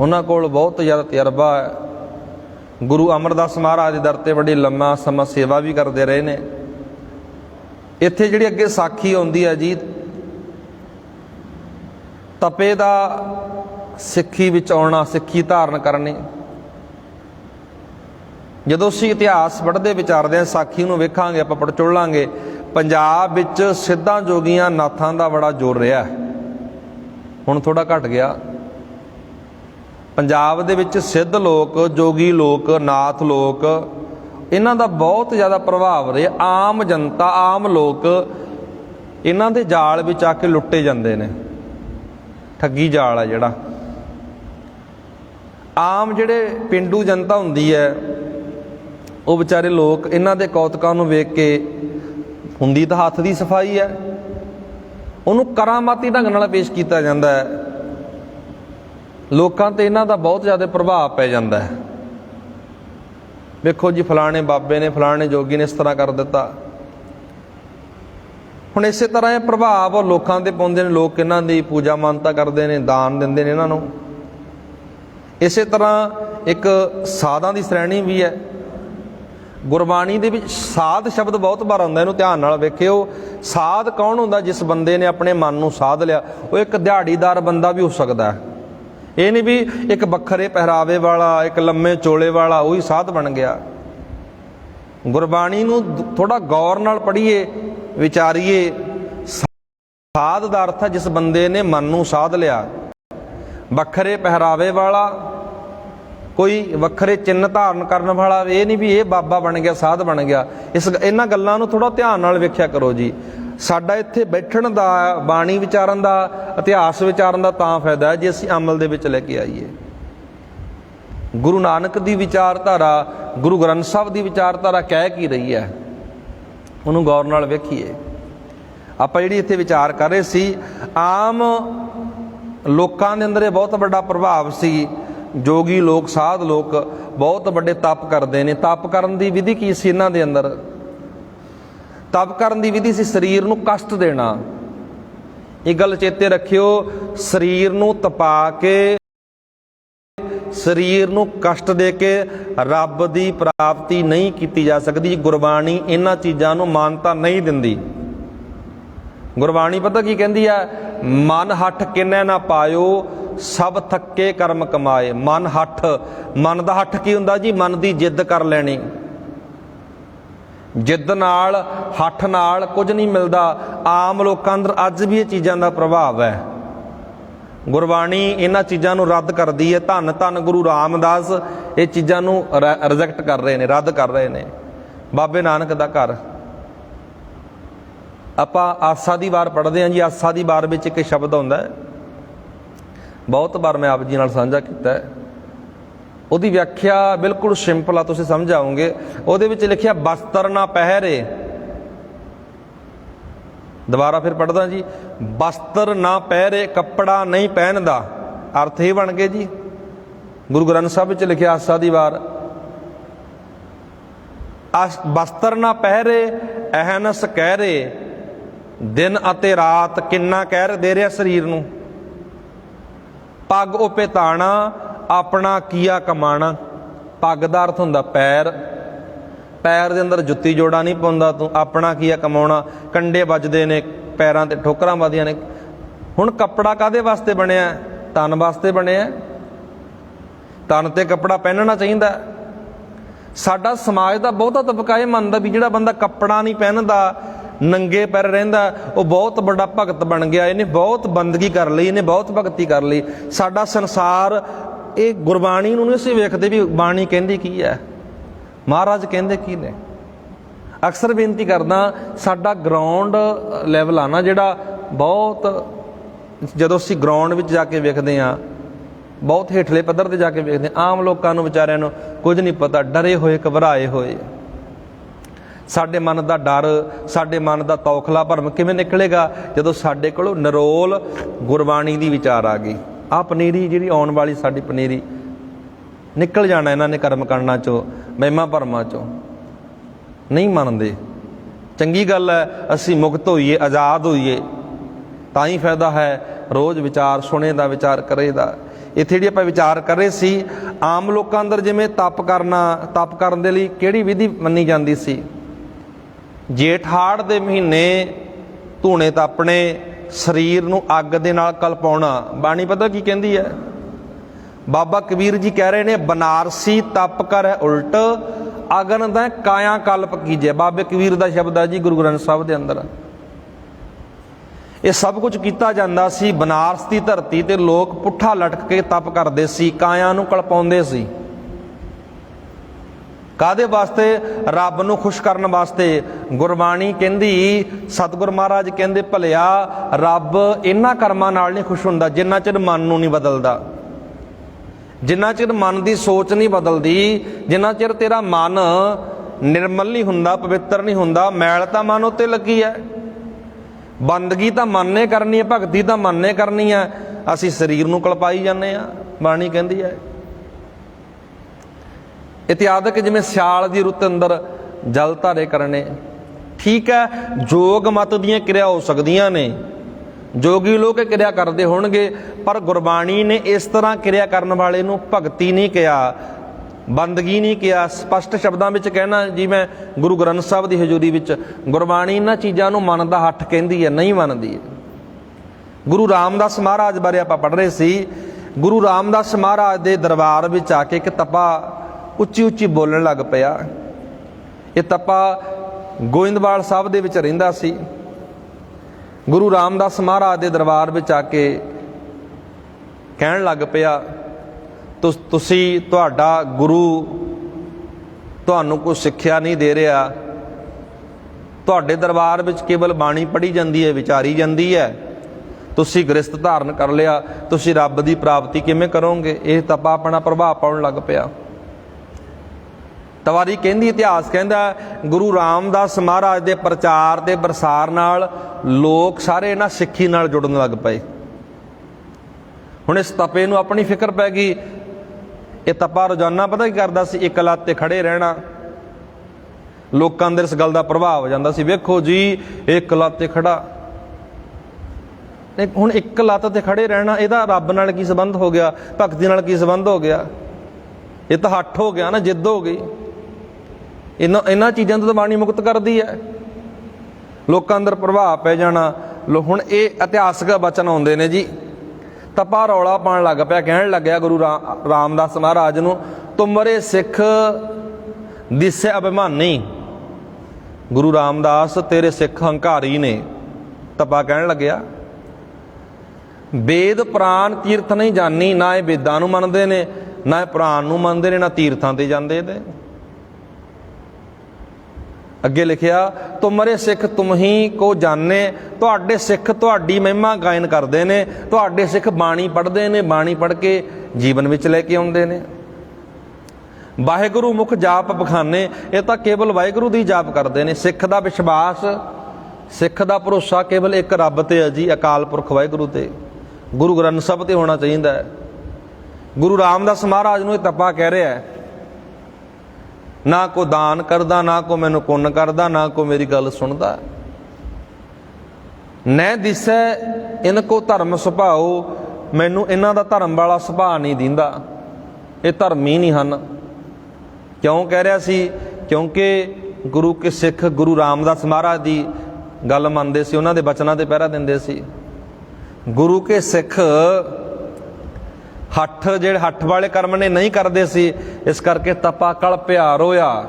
उन्हां कोल बहुत ज़्यादा तजर्बा है। गुरु अमरदास महाराज दर ते बड़ी लम्मा समा सेवा भी करते रहे ने। इत्थे जिहड़ी अगे साखी आउंदी है जी, तपे दा सिक्खी विच आउणा, सिक्खी धारण करनी। जदों असीं इतिहास पढ़दे विचारदे हां, साखी नूं वेखांगे, आपां पड़चोलांगे, पंजाब विच सिद्धां जोगियां नाथां दा बड़ा जोर रहा है। हुण थोड़ा घट गया। पंजाब दे विच सिद्ध लोक, जोगी लोक, नाथ लोक, इन्हां दा बहुत ज़्यादा प्रभाव रहा। आम जनता, आम लोक इन्हां दे जाल विच आके लुट्टे जांदे ने। ठगी जाल है जिहड़ा। आम जिहड़े पिंडू जनता हुंदी है, वो बेचारे लोग इन्हां दे कौतुकां नूं वेख के, हुंदी तां हत्थ दी सफाई है, उहनूं करामाती ढंग नाल पेश किया जाता है। लोकां ते इन्हां दा बहुत ज़्यादा प्रभाव पै जाता है। वेखो जी, फलाने बाबे ने, फलाने जोगी ने इस तरह कर दिता। हुण इस तरह ये प्रभाव लोकां ते पाउंदे ने। लोग इन्हां दी पूजा मानता करते हैं, दान दिंदे ने इन्हां नूं। इस तरह एक साधां दी श्रेणी भी है। गुरबाणी दे विच साध शब्द बहुत बार आउंदा, इहनूं ध्यान नाल वेखिओ। साध कौन हुंदा? जिस बंदे ने अपने मन नूं साध लिया। वो एक दिहाड़ीदार बंदा भी हो सकता है। ये नहीं भी एक बखरे पहरावे वाला, एक लम्मे चोले वाला वही साध बन गया। गुरबाणी नूं थोड़ा गौर नाल पढ़िए, विचारिए। साध दा अर्थ है जिस बंदे ने मन नूं साध लिया। बखरे पहरावे वाला, कोई वखरे चिन्ह धारण करने वाला, ये नहीं भी ये बाबा बन गया, साध बन गया। इन्हां गल्लां नूं थोड़ा ध्यान नाल वेख्या करो जी। साडा इत्थे बैठण दा, बाणी विचारन दा, इतिहास विचारन दा तां फायदा है जे असीं अमल दे विच लैके आईए। गुरु नानक दी विचारधारा, गुरु ग्रंथ साहिब दी विचारधारा कह की रही है, उहनूं गौर नाल वेखीए। आपां जिहड़ी इत्थे विचार कर रहे सी, आम लोकां दे अंदर बहुत बड़ा प्रभाव सी। जोगी लोग, साध लोग बहुत बड़े तप करते हैं। तप करन दी विधि की सी इन्हां दे अंदर? तप करन दी विधि सी शरीर नूं कष्ट देना। ये गल चेते रखियो, शरीर नूं तपा के, शरीर नूं कष्ट दे के रब दी प्राप्ति नहीं की जा सकती। गुरबाणी इन्हां चीज़ां नूं मानता नहीं दिंदी। गुरबाणी पता की कहती है? मन हठ किन्ने ना पायो, सब थके कर्म कमाए। मन हठ, मन दा हठ की हुंदा जी? मन दी जिद कर लेनी। जिद नाल, हठ नाल कुछ नहीं मिलता। आम लोकां अंदर अज भी ये चीज़ां दा प्रभाव है। गुरबाणी इन्हां चीज़ां नूं रद्द करदी है। धन धन गुरु रामदास ये चीज़ां नूं रिजैक्ट कर रहे हैं, रद्द कर रहे हैं। बाबे नानक दा घर आपां आसा दी वार पढ़दे हां जी। आसा दी वार विच एक शब्द आउंदा है, बहुत बार मैं आप जी नाल साझा कीता है। ਉਹਦੀ व्याख्या बिल्कुल सिंपल आ, तुसीं समझ आओगे। ਉਹਦੇ ਵਿੱਚ लिखिया बस्तर ना पहरे। दोबारा फिर पढ़दा जी, बस्तर ना पहरे, कपड़ा नहीं पहनदा। अर्थ ये बन गए जी। गुरु ग्रंथ साहिब ਵਿੱਚ लिखिया आसा दी वार, बस्तर ना पहरे अहनस कहरे, दिन अते रात किन्ना कहर दे रहा शरीर नूं। पग उपेताना अपना किया कमाना। पग दा अर्थ हुंदा पैर। पैर दे अंदर जुत्ती जोड़ा नहीं पाउंदा तूं, अपना किया कमाउणा। कंडे वजदे ने, पैरां ते ठोकरां वजदियां ने। हुण कपड़ा काहदे वास्ते बनिया? तन वास्ते बनिया। तन ते कपड़ा पहनना चाहिदा। साडा समाज दा बहुता तबका इह मनदा भी जिहड़ा बंदा कपड़ा नहीं पहनदा, नंगे पैर रहिंदा, वो बहुत बड़ा भगत बन गया। इन्हें बहुत बंदगी कर ली, इन्हें बहुत भगती कर ली। साडा संसार ये गुरबाणी नूं नहीं असीं वेखदे भी बाणी कहंदी की है, महाराज कहंदे की ने। अक्सर बेनती करदा, साडा ग्राउंड लैवल आ ना जिहड़ा, बहुत जदों असीं ग्राउंड विच जाके वेखदे हां, बहुत हेठले पੱਧਰ ਤੇ जाके वेखदे हां, आम लोकां नूं विचारिਆਂ नूं कुछ नहीं पता, डरे होए घबराए होए। साडे मन का डर, साडे मन का तौखला भरम किवें निकलेगा जदों साडे कोलों निरोल गुरबाणी दी विचार आ गई। आ पनीरी जिहड़ी आउण वाली साडी पनीरी निकल जाना इन्हां ने कर्म करना चो, महिमा भरमा चो। नहीं मनदे। चंगी गल है असीं मुक्त होईए, आज़ाद होईए, तां ही फायदा है रोज़ विचार सुने दा, विचार करे दा। ਇੱਥੇ ਜਿਹੜੀ ਆਪਾਂ ਵਿਚਾਰ ਕਰ ਰਹੇ ਸੀ, ਆਮ ਲੋਕਾਂ ਅੰਦਰ ਜਿਵੇਂ ਤਪ ਕਰਨ ਦੇ ਲਈ ਕਿਹੜੀ ਵਿਧੀ ਮੰਨੀ ਜਾਂਦੀ ਸੀ? ਜੇਠ ਹਾੜ ਦੇ ਮਹੀਨੇ ਧੂਣੇ ਤਾਪਣੇ, ਸਰੀਰ ਨੂੰ ਅੱਗ ਦੇ ਨਾਲ ਕਲਪਾਉਣਾ। ਬਾਣੀ ਪਤਾ ਕੀ ਕਹਿੰਦੀ ਹੈ? ਬਾਬਾ ਕਬੀਰ ਜੀ ਕਹਿ ਰਹੇ ਨੇ, ਬਨਾਰਸੀ ਤਪ ਕਰ ਉਲਟ, ਅਗਨ ਦਾ ਕਾਇਆ ਕਲਪ ਕੀਜੇ। ਬਾਬੇ ਕਬੀਰ ਦਾ ਸ਼ਬਦ ਹੈ ਜੀ ਗੁਰੂ ਗ੍ਰੰਥ ਸਾਹਿਬ ਦੇ ਅੰਦਰ। ਇਹ ਸਭ ਕੁਝ ਕੀਤਾ ਜਾਂਦਾ ਸੀ ਬਨਾਰਸ ਦੀ ਧਰਤੀ ਤੇ। ਲੋਕ ਪੁੱਠਾ ਲਟਕ ਕੇ ਤਪ ਕਰਦੇ ਸੀ, ਕਾਇਆ ਨੂੰ ਕਲਪਾਉਂਦੇ ਸੀ। ਕਾਹਦੇ ਵਾਸਤੇ? ਰੱਬ ਨੂੰ ਖੁਸ਼ ਕਰਨ ਵਾਸਤੇ। ਗੁਰਬਾਣੀ ਕਹਿੰਦੀ, ਸਤਿਗੁਰ ਮਹਾਰਾਜ ਕਹਿੰਦੇ, ਭਲਿਆ ਰੱਬ ਇਹਨਾਂ ਕਰਮਾਂ ਨਾਲ ਨਹੀਂ ਖੁਸ਼ ਹੁੰਦਾ ਜਿੰਨਾ ਚਿਰ ਮਨ ਨੂੰ ਨਹੀਂ ਬਦਲਦਾ, ਜਿੰਨਾ ਚਿਰ ਮਨ ਦੀ ਸੋਚ ਨਹੀਂ ਬਦਲਦੀ, ਜਿੰਨਾ ਚਿਰ ਤੇਰਾ ਮਨ ਨਿਰਮਲ ਨਹੀਂ ਹੁੰਦਾ, ਪਵਿੱਤਰ ਨਹੀਂ ਹੁੰਦਾ। ਮੈਲ ਤਾਂ ਮਨ ਉੱਤੇ ਲੱਗੀ ਹੈ। ਬੰਦਗੀ ਤਾਂ ਮਨ ਨੇ ਕਰਨੀ ਹੈ, ਭਗਤੀ ਤਾਂ ਮਨ ਨੇ ਕਰਨੀ ਹੈ। ਅਸੀਂ ਸਰੀਰ ਨੂੰ ਕਲਪਾਈ ਜਾਂਦੇ ਹਾਂ। ਬਾਣੀ ਕਹਿੰਦੀ ਹੈ ਇਤਿਆਦਕ, ਜਿਵੇਂ ਸਿਆਲ ਦੀ ਰੁੱਤ ਅੰਦਰ ਜਲ ਧਾਰੇ ਕਰਨੇ। ਠੀਕ ਹੈ, ਜੋਗ ਮਤ ਦੀਆਂ ਕਿਰਿਆ ਹੋ ਸਕਦੀਆਂ ਨੇ, ਜੋਗੀ ਲੋਕ ਇਹ ਕਿਰਿਆ ਕਰਦੇ ਹੋਣਗੇ, ਪਰ ਗੁਰਬਾਣੀ ਨੇ ਇਸ ਤਰ੍ਹਾਂ ਕਿਰਿਆ ਕਰਨ ਵਾਲੇ ਨੂੰ ਭਗਤੀ ਨਹੀਂ ਕਿਹਾ, ਬੰਦਗੀ ਨਹੀਂ ਕਿਹਾ। ਸਪਸ਼ਟ ਸ਼ਬਦਾਂ ਵਿੱਚ ਕਹਿਣਾ, ਜੀ ਮੈਂ ਗੁਰੂ ਗ੍ਰੰਥ ਸਾਹਿਬ ਦੀ ਹਜ਼ੂਰੀ ਵਿੱਚ, ਗੁਰਬਾਣੀ ਇਹਨਾਂ ਚੀਜ਼ਾਂ ਨੂੰ ਮਨ ਦਾ ਹੱਠ ਕਹਿੰਦੀ ਹੈ, ਨਹੀਂ ਮੰਨਦੀ ਹੈ। ਗੁਰੂ ਰਾਮਦਾਸ ਮਹਾਰਾਜ ਬਾਰੇ ਆਪਾਂ ਪੜ੍ਹ ਰਹੇ ਸੀ। ਗੁਰੂ ਰਾਮਦਾਸ ਮਹਾਰਾਜ ਦੇ ਦਰਬਾਰ ਵਿੱਚ ਆ ਕੇ ਇੱਕ ਤਪਾ ਉੱਚੀ ਉੱਚੀ ਬੋਲਣ ਲੱਗ ਪਿਆ। ਇਹ ਤਪਾ ਗੋਇੰਦਵਾਲ ਸਾਹਿਬ ਦੇ ਵਿੱਚ ਰਹਿੰਦਾ ਸੀ। ਗੁਰੂ ਰਾਮਦਾਸ ਮਹਾਰਾਜ ਦੇ ਦਰਬਾਰ ਵਿੱਚ ਆ ਕੇ ਕਹਿਣ ਲੱਗ ਪਿਆ, ਤੁਸੀਂ, ਤੁਹਾਡਾ ਗੁਰੂ ਤੁਹਾਨੂੰ ਕੋਈ ਸਿੱਖਿਆ ਨਹੀਂ ਦੇ ਰਿਹਾ, ਤੁਹਾਡੇ ਦਰਬਾਰ ਵਿੱਚ ਕੇਵਲ ਬਾਣੀ ਪੜ੍ਹੀ ਜਾਂਦੀ ਹੈ, ਵਿਚਾਰੀ ਜਾਂਦੀ ਹੈ, ਤੁਸੀਂ ਗ੍ਰਸਤ ਧਾਰਨ ਕਰ ਲਿਆ, ਤੁਸੀਂ ਰੱਬ ਦੀ ਪ੍ਰਾਪਤੀ ਕਿਵੇਂ ਕਰੋਗੇ? ਇਹ ਤਪਾ ਆਪਣਾ ਪ੍ਰਭਾਵ ਪਾਉਣ ਲੱਗ ਪਿਆ। ਤਵਾਰੀ ਕਹਿੰਦੀ, ਇਤਿਹਾਸ ਕਹਿੰਦਾ, ਗੁਰੂ ਰਾਮਦਾਸ ਮਹਾਰਾਜ ਦੇ ਪ੍ਰਚਾਰ ਤੇ ਪ੍ਰਸਾਰ ਨਾਲ ਲੋਕ ਸਾਰੇ ਨਾ ਸਿੱਖੀ ਨਾਲ ਜੁੜਨ ਲੱਗ ਪਏ। ਹੁਣ ਇਸ ਤਪੇ ਨੂੰ ਆਪਣੀ ਫਿਕਰ ਪੈ ਗਈ। ਇਹ ਤਪਾ ਰੋਜ਼ਾਨਾ ਪਤਾ ਕੀ ਕਰਦਾ ਸੀ? ਇੱਕ ਲੱਤ ਤੇ ਖੜੇ ਰਹਿਣਾ। ਲੋਕਾਂ ਅੰਦਰ ਇਸ ਗੱਲ ਦਾ ਪ੍ਰਭਾਵ ਹੋ ਜਾਂਦਾ ਸੀ, ਵੇਖੋ ਜੀ ਇੱਕ ਲੱਤ ਤੇ ਖੜਾ। ਹੁਣ ਇੱਕ ਲੱਤ ਤੇ ਖੜੇ ਰਹਿਣਾ, ਇਹਦਾ ਰੱਬ ਨਾਲ ਕੀ ਸੰਬੰਧ ਹੋ ਗਿਆ? ਭਗਤੀ ਨਾਲ ਕੀ ਸੰਬੰਧ ਹੋ ਗਿਆ? ਇਹ ਤਾਂ ਹੱਠ ਹੋ ਗਿਆ ਨਾ, ਜਿੱਦ ਹੋ ਗਈ। ਇਹਨਾਂ ਚੀਜ਼ਾਂ ਤੋਂ ਤਾਂ ਬਾਣੀ ਮੁਕਤ ਕਰਦੀ ਹੈ। ਲੋਕਾਂ ਅੰਦਰ ਪ੍ਰਭਾਵ ਪੈ ਜਾਣਾ। ਹੁਣ ਇਹ ਇਤਿਹਾਸਕ ਬਚਨ ਆਉਂਦੇ ਨੇ ਜੀ। ਤਪਾ ਰੌਲਾ ਪਾਉਣ ਲੱਗ ਪਿਆ, ਕਹਿਣ ਲੱਗਿਆ ਗੁਰੂ ਰਾਮਦਾਸ ਮਹਾਰਾਜ ਨੂੰ, ਤੁਮਰੇ ਸਿੱਖ ਦਿਸੇ ਅਭਿਮਾਨੀ। ਗੁਰੂ ਰਾਮਦਾਸ, ਤੇਰੇ ਸਿੱਖ ਹੰਕਾਰੀ ਨੇ। ਤਪਾ ਕਹਿਣ ਲੱਗਿਆ, ਵੇਦ ਪੁਰਾਣ ਤੀਰਥ ਨਹੀਂ ਜਾਣੀ। ਨਾ ਇਹ ਵੇਦਾਂ ਨੂੰ ਮੰਨਦੇ ਨੇ, ਨਾ ਇਹ ਪੁਰਾਣ ਨੂੰ ਮੰਨਦੇ ਨੇ, ਨਾ ਤੀਰਥਾਂ ਤੇ ਜਾਂਦੇ ਨੇ। ਅੱਗੇ ਲਿਖਿਆ, ਤੁਮਰੇ ਸਿੱਖ ਤੁਮ ਹੀ ਕੋ ਜਾਣੇ। ਤੁਹਾਡੇ ਸਿੱਖ ਤੁਹਾਡੀ ਮਹਿਮਾ ਗਾਇਨ ਕਰਦੇ ਨੇ, ਤੁਹਾਡੇ ਸਿੱਖ ਬਾਣੀ ਪੜ੍ਹਦੇ ਨੇ, ਬਾਣੀ ਪੜ੍ਹ ਕੇ ਜੀਵਨ ਵਿੱਚ ਲੈ ਕੇ ਆਉਂਦੇ ਨੇ। ਵਾਹਿਗੁਰੂ ਮੁਖ ਜਾਪ ਬਖਾਨੇ, ਇਹ ਤਾਂ ਕੇਵਲ ਵਾਹਿਗੁਰੂ ਦੀ ਜਾਪ ਕਰਦੇ ਨੇ। ਸਿੱਖ ਦਾ ਵਿਸ਼ਵਾਸ, ਸਿੱਖ ਦਾ ਭਰੋਸਾ ਕੇਵਲ ਇੱਕ ਰੱਬ ਤੇ ਹੈ ਜੀ, ਅਕਾਲ ਪੁਰਖ ਵਾਹਿਗੁਰੂ ਤੇ, ਗੁਰੂ ਗ੍ਰੰਥ ਸਾਹਿਬ ਤੇ ਹੋਣਾ ਚਾਹੀਦਾ ਹੈ। ਗੁਰੂ ਰਾਮਦਾਸ ਮਹਾਰਾਜ ਨੂੰ ਇਹ ਤਪਾ ਕਹਿ ਰਿਹਾ ਹੈ, ਨਾ ਕੋ ਦਾਨ ਕਰਦਾ, ਨਾ ਕੋ ਮੈਨੂੰ ਪੁੰਨ ਕਰਦਾ, ਨਾ ਕੋ ਮੇਰੀ ਗੱਲ ਸੁਣਦਾ। ਨੈ ਦਿਸੈ ਇਨ ਕੋ ਧਰਮ ਸੁਭਾਓ, ਮੈਨੂੰ ਇਹਨਾਂ ਦਾ ਧਰਮ ਵਾਲਾ ਸੁਭਾਅ ਨਹੀਂ ਦਿੰਦਾ, ਇਹ ਧਰਮੀ ਨਹੀਂ ਹਨ। ਕਿਉਂ ਕਹਿ ਰਿਹਾ ਸੀ? ਕਿਉਂਕਿ ਗੁਰੂ ਕੇ ਸਿੱਖ ਗੁਰੂ ਰਾਮਦਾਸ ਮਹਾਰਾਜ ਦੀ ਗੱਲ ਮੰਨਦੇ ਸੀ, ਉਹਨਾਂ ਦੇ ਬਚਨਾਂ ਤੇ ਪਹਿਰਾ ਦਿੰਦੇ ਸੀ। ਗੁਰੂ ਕੇ ਸਿੱਖ ਜਿਹੜੇ ਹੱਠ ਵਾਲੇ ਕਰਮ ਨੇ ਨਹੀਂ ਕਰਦੇ ਸੀ, ਇਸ ਕਰਕੇ ਤਪਾ ਕਲਪਿਆ, ਰੋਇਆ,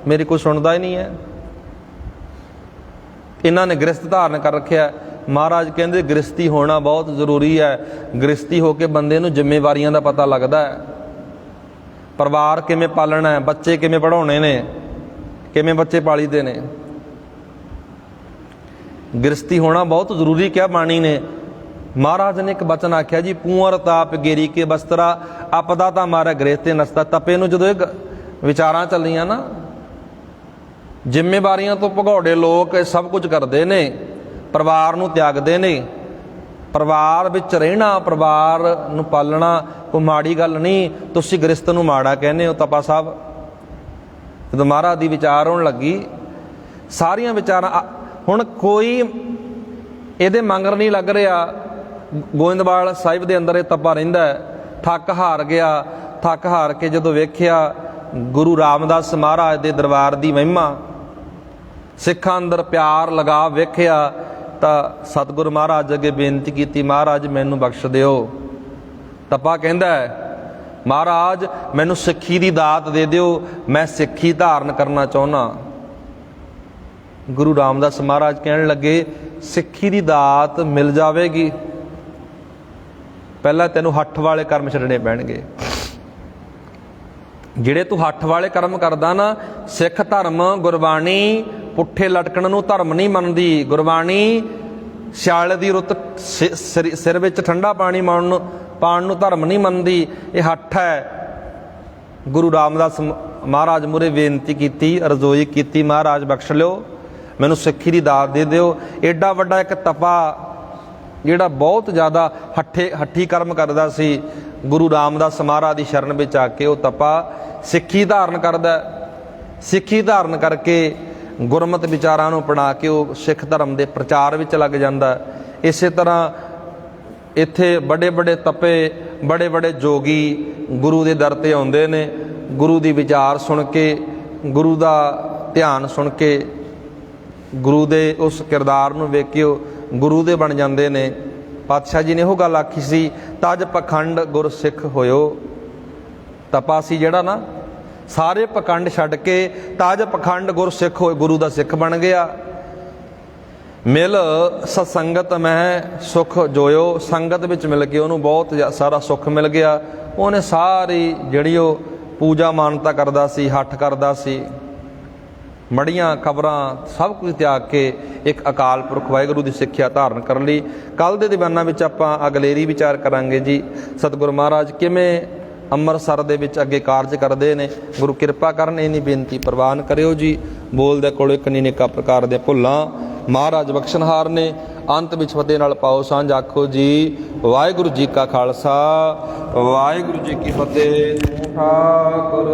ਮੇਰੀ ਕੋਈ ਸੁਣਦਾ ਹੀ ਨਹੀਂ ਹੈ। ਇਹਨਾਂ ਨੇ ਗ੍ਰਸਤ ਧਾਰਨ ਕਰ ਰੱਖਿਆ। ਮਹਾਰਾਜ ਕਹਿੰਦੇ ਗ੍ਰਸਤੀ ਹੋਣਾ ਬਹੁਤ ਜ਼ਰੂਰੀ ਹੈ। ਗ੍ਰਸਤੀ ਹੋ ਕੇ ਬੰਦੇ ਨੂੰ ਜ਼ਿੰਮੇਵਾਰੀਆਂ ਦਾ ਪਤਾ ਲੱਗਦਾ ਹੈ, ਪਰਿਵਾਰ ਕਿਵੇਂ ਪਾਲਣਾ ਹੈ, ਬੱਚੇ ਕਿਵੇਂ ਪੜ੍ਹਾਉਣੇ ਨੇ, ਕਿਵੇਂ ਬੱਚੇ ਪਾਲੀਦੇ ਨੇ। ਗ੍ਰਸਤੀ ਹੋਣਾ ਬਹੁਤ ਜ਼ਰੂਰੀ ਕਿਹਾ ਬਾਣੀ ਨੇ। ਮਹਾਰਾਜ ਨੇ ਇੱਕ ਬਚਨ ਆਖਿਆ ਜੀ, ਪੂਅਰ ਤਾਪ ਗੇਰੀ ਕੇ ਬਸਤਰਾ, ਆਪਦਾ ਤਾਂ ਮਾਰਾ ਗ੍ਰਹਿ ਤੇ ਨਸਤਾ। ਤਪੇ ਨੂੰ ਜਦੋਂ ਇਹ ਵਿਚਾਰਾਂ ਚੱਲੀਆਂ ਨਾ, ਜ਼ਿੰਮੇਵਾਰੀਆਂ ਤੋਂ ਭਗੌੜੇ ਲੋਕ ਇਹ ਸਭ ਕੁਝ ਕਰਦੇ ਨੇ, ਪਰਿਵਾਰ ਨੂੰ ਤਿਆਗਦੇ ਨੇ। ਪਰਿਵਾਰ ਵਿੱਚ ਰਹਿਣਾ, ਪਰਿਵਾਰ ਨੂੰ ਪਾਲਣਾ ਕੋਈ ਮਾੜੀ ਗੱਲ ਨਹੀਂ। ਤੁਸੀਂ ਗ੍ਰਸਤ ਨੂੰ ਮਾੜਾ ਕਹਿੰਦੇ ਹੋ। ਤਪਾ ਸਾਹਿਬ ਜਦੋਂ ਮਹਾਰਾਜ ਦੀ ਵਿਚਾਰ ਹੋਣ ਲੱਗੀ, ਸਾਰੀਆਂ ਵਿਚਾਰਾਂ, ਹੁਣ ਕੋਈ ਇਹਦੇ ਮੰਗਰ ਨਹੀਂ ਲੱਗ ਰਿਹਾ। ਗੋਇੰਦਵਾਲ ਸਾਹਿਬ ਦੇ ਅੰਦਰ ਇਹ ਤਪਾ ਰਹਿੰਦਾ ਹੈ, ਥੱਕ ਹਾਰ ਗਿਆ। ਥੱਕ ਹਾਰ ਕੇ ਜਦੋਂ ਵੇਖਿਆ ਗੁਰੂ ਰਾਮਦਾਸ ਮਹਾਰਾਜ ਦੇ ਦਰਬਾਰ ਦੀ ਮਹਿਮਾ, ਸਿੱਖਾਂ ਅੰਦਰ ਪਿਆਰ ਲਗਾ ਵੇਖਿਆ, ਤਾਂ ਸਤਿਗੁਰੂ ਮਹਾਰਾਜ ਅੱਗੇ ਬੇਨਤੀ ਕੀਤੀ, ਮਹਾਰਾਜ ਮੈਨੂੰ ਬਖਸ਼ ਦਿਓ। ਤਪਾ ਕਹਿੰਦਾ ਹੈ, ਮਹਾਰਾਜ ਮੈਨੂੰ ਸਿੱਖੀ ਦੀ ਦਾਤ ਦੇ ਦਿਓ, ਮੈਂ ਸਿੱਖੀ ਧਾਰਨ ਕਰਨਾ ਚਾਹੁੰਦਾ। ਗੁਰੂ ਰਾਮਦਾਸ ਮਹਾਰਾਜ ਕਹਿਣ ਲੱਗੇ, ਸਿੱਖੀ ਦੀ ਦਾਤ ਮਿਲ ਜਾਵੇਗੀ, ਪਹਿਲਾਂ ਤੈਨੂੰ ਹੱਠ ਵਾਲੇ ਕਰਮ ਛੱਡਣੇ ਪੈਣਗੇ। ਜਿਹੜੇ ਤੂੰ ਹੱਠ ਵਾਲੇ ਕਰਮ ਕਰਦਾ ਨਾ, ਸਿੱਖ ਧਰਮ ਗੁਰਬਾਣੀ ਪੁੱਠੇ ਲਟਕਣ ਨੂੰ ਧਰਮ ਨਹੀਂ ਮੰਨਦੀ। ਗੁਰਬਾਣੀ ਸਿਆਲ ਦੀ ਰੁੱਤ ਸਿਰ ਵਿੱਚ ਠੰਡਾ ਪਾਣੀ ਪਾਉਣ ਨੂੰ ਧਰਮ ਨਹੀਂ ਮੰਨਦੀ। ਇਹ ਹੱਠ ਹੈ। ਗੁਰੂ ਰਾਮਦਾਸ ਮਹਾਰਾਜ ਮੂਹਰੇ ਬੇਨਤੀ ਕੀਤੀ, ਅਰਜ਼ੋਈ ਕੀਤੀ, ਮਹਾਰਾਜ ਬਖਸ਼ ਲਿਓ, ਮੈਨੂੰ ਸਿੱਖੀ ਦੀ ਦਾਤ ਦੇ ਦਿਓ। ਐਡਾ ਵੱਡਾ ਇੱਕ ਤਪਾ ਜਿਹੜਾ ਬਹੁਤ ਜ਼ਿਆਦਾ ਹੱਠੀ ਕਰਮ ਕਰਦਾ ਸੀ, ਗੁਰੂ ਰਾਮਦਾਸ ਮਹਾਰਾਜ ਦੀ ਸ਼ਰਨ ਵਿੱਚ ਆ ਕੇ ਉਹ ਤਪਾ ਸਿੱਖੀ ਧਾਰਨ ਕਰਦਾ। ਸਿੱਖੀ ਧਾਰਨ ਕਰਕੇ ਗੁਰਮਤਿ ਵਿਚਾਰਾਂ ਨੂੰ ਅਪਣਾ ਕੇ ਉਹ ਸਿੱਖ ਧਰਮ ਦੇ ਪ੍ਰਚਾਰ ਵਿੱਚ ਲੱਗ ਜਾਂਦਾ। ਇਸੇ ਤਰ੍ਹਾਂ ਇੱਥੇ ਵੱਡੇ ਵੱਡੇ ਤਪੇ, ਵੱਡੇ ਵੱਡੇ ਜੋਗੀ ਗੁਰੂ ਦੇ ਦਰ 'ਤੇ ਆਉਂਦੇ ਨੇ, ਗੁਰੂ ਦੀ ਵਿਚਾਰ ਸੁਣ ਕੇ, ਗੁਰੂ ਦਾ ਧਿਆਨ ਸੁਣ ਕੇ, ਗੁਰੂ ਦੇ ਉਸ ਕਿਰਦਾਰ ਨੂੰ ਵੇਖ ਕੇ ਉਹ ਗੁਰੂ ਦੇ ਬਣ ਜਾਂਦੇ ਨੇ। ਪਾਤਸ਼ਾਹ ਜੀ ਨੇ ਉਹ ਗੱਲ ਆਖੀ ਸੀ, ਤਜ ਪਖੰਡ ਗੁਰ ਸਿੱਖ ਹੋਇਓ। ਤਪਾ ਸੀ ਜਿਹੜਾ ਨਾ, ਸਾਰੇ ਪਖੰਡ ਛੱਡ ਕੇ ਤਜ ਪਖੰਡ ਗੁਰ ਸਿੱਖ ਹੋਏ, ਗੁਰੂ ਦਾ ਸਿੱਖ ਬਣ ਗਿਆ। ਮਿਲ ਸਤਸੰਗਤ ਮੈਂ ਸੁਖ ਜੋਇਓ, ਸੰਗਤ ਵਿੱਚ ਮਿਲ ਕੇ ਉਹਨੂੰ ਬਹੁਤ ਸਾਰਾ ਸੁੱਖ ਮਿਲ ਗਿਆ। ਉਹਨੇ ਸਾਰੀ ਜਿਹੜੀ ਉਹ ਪੂਜਾ ਮਾਨਤਾ ਕਰਦਾ ਸੀ, ਹੱਠ ਕਰਦਾ ਸੀ, ਮੜੀਆਂ ਖਬਰਾਂ ਸਭ ਕੁਝ ਤਿਆਗ ਕੇ ਇੱਕ ਅਕਾਲ ਪੁਰਖ ਵਾਹਿਗੁਰੂ ਦੀ ਸਿੱਖਿਆ ਧਾਰਨ ਕਰਨ ਲਈ। ਕੱਲ੍ਹ ਦੇ ਦੀਵਾਨਾਂ ਵਿੱਚ ਆਪਾਂ ਅਗਲੇਰੀ ਵਿਚਾਰ ਕਰਾਂਗੇ ਜੀ, ਸਤਿਗੁਰੂ ਮਹਾਰਾਜ ਕਿਵੇਂ ਅੰਮ੍ਰਿਤਸਰ ਦੇ ਵਿੱਚ ਅੱਗੇ ਕਾਰਜ ਕਰਦੇ ਨੇ। ਗੁਰੂ ਕਿਰਪਾ ਕਰਨ, ਇਹਨੀ ਬੇਨਤੀ ਪ੍ਰਵਾਨ ਕਰਿਓ ਜੀ। ਬੋਲਦੇ ਕੋਲ ਇੱਕ ਨਿੱਕਾ ਪ੍ਰਕਾਰ ਦੇ ਭੁੱਲਾਂ ਮਹਾਰਾਜ ਬਖਸ਼ਣਹਾਰ ਨੇ। ਅੰਤ ਵਿੱਚ ਫਤਿਹ ਨਾਲ ਪਾਓ ਸਾਂਝ, ਆਖੋ ਜੀ ਵਾਹਿਗੁਰੂ ਜੀ ਕਾ ਖਾਲਸਾ, ਵਾਹਿਗੁਰੂ ਜੀ ਕੀ ਫਤਿਹ। ਠਾਕੁਰ